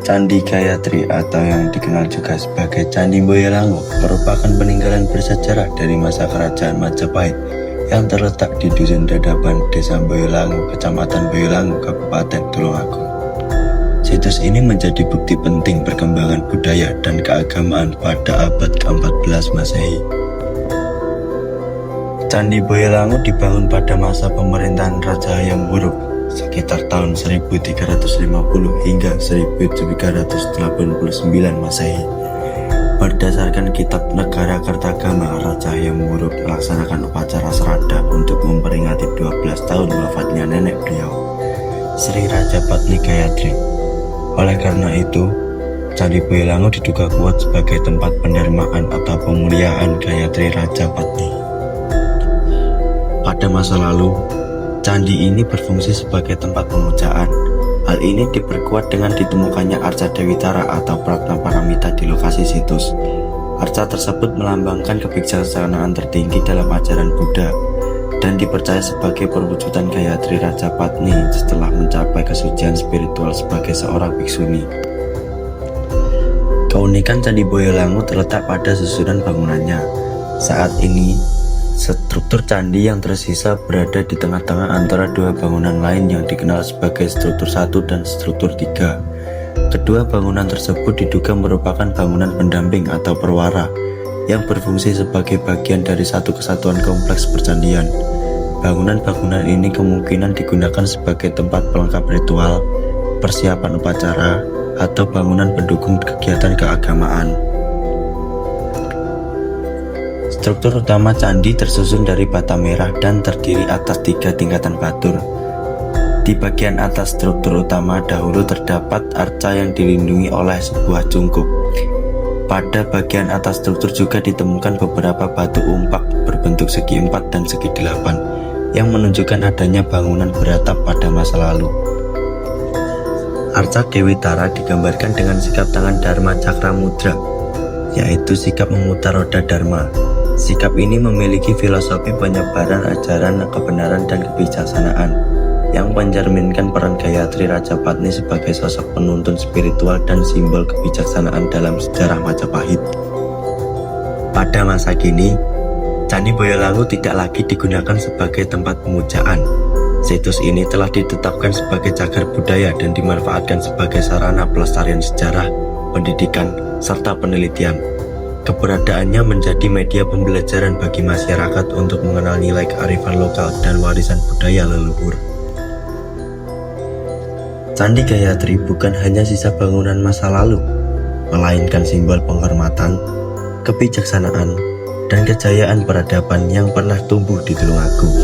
Candi Gayatri atau yang dikenal juga sebagai Candi Boyolangu merupakan peninggalan bersejarah dari masa kerajaan Majapahit yang terletak di Dusun Dadapan, Desa Boyolangu, Kecamatan Boyolangu, Kabupaten Tulungagung. Situs ini menjadi bukti penting perkembangan budaya dan keagamaan pada abad ke-14 Masehi. Candi Boyolangu dibangun pada masa pemerintahan Raja Hayam Wuruk sekitar tahun 1350 hingga 1389 Masehi. Berdasarkan kitab Negara Kertagama, Raja Hayam Wuruk melaksanakan upacara serada untuk memperingati 12 tahun wafatnya nenek beliau, Sri Rajapatni Gayatri. Oleh karena itu, Candi Boyolangu diduga kuat sebagai tempat pendermaan atau pemuliaan Gayatri Rajapatni. Pada masa lalu, candi ini berfungsi sebagai tempat pemujaan. Hal ini diperkuat dengan ditemukannya arca Dewi Tara atau Pratna Paramita di lokasi situs. Arca tersebut melambangkan kebijaksanaan tertinggi dalam ajaran Buddha dan dipercaya sebagai perwujudan Gayatri Rajapatni setelah mencapai kesucian spiritual sebagai seorang bhiksuni. Keunikan Candi Boyolangu terletak pada susunan bangunannya. Saat ini, struktur candi yang tersisa berada di tengah-tengah antara dua bangunan lain yang dikenal sebagai struktur 1 dan struktur 3. Kedua bangunan tersebut diduga merupakan bangunan pendamping atau perwara yang berfungsi sebagai bagian dari satu kesatuan kompleks percandian. Bangunan-bangunan ini kemungkinan digunakan sebagai tempat pelengkap ritual, persiapan upacara, atau bangunan pendukung kegiatan keagamaan. Struktur utama candi tersusun dari bata merah dan terdiri atas 3 tingkatan batur. Di bagian atas struktur utama dahulu terdapat arca yang dilindungi oleh sebuah cungkup. Pada bagian atas struktur juga ditemukan beberapa batu umpak berbentuk segi 4 dan segi 8 yang menunjukkan adanya bangunan beratap pada masa lalu. Arca Dewi Tara digambarkan dengan sikap tangan Dharma Cakra Mudra, yaitu sikap memutar roda Dharma. Sikap ini memiliki filosofi penyebaran ajaran kebenaran dan kebijaksanaan yang mencerminkan peran Gayatri Rajapatni sebagai sosok penuntun spiritual dan simbol kebijaksanaan dalam sejarah Majapahit. Pada masa kini, Candi Boyolangu tidak lagi digunakan sebagai tempat pemujaan. Situs ini telah ditetapkan sebagai cagar budaya dan dimanfaatkan sebagai sarana pelestarian sejarah, pendidikan, serta penelitian. Keberadaannya menjadi media pembelajaran bagi masyarakat untuk mengenal nilai kearifan lokal dan warisan budaya leluhur. Candi Gayatri bukan hanya sisa bangunan masa lalu, melainkan simbol penghormatan, kebijaksanaan, dan kejayaan peradaban yang pernah tumbuh di Tulungagung.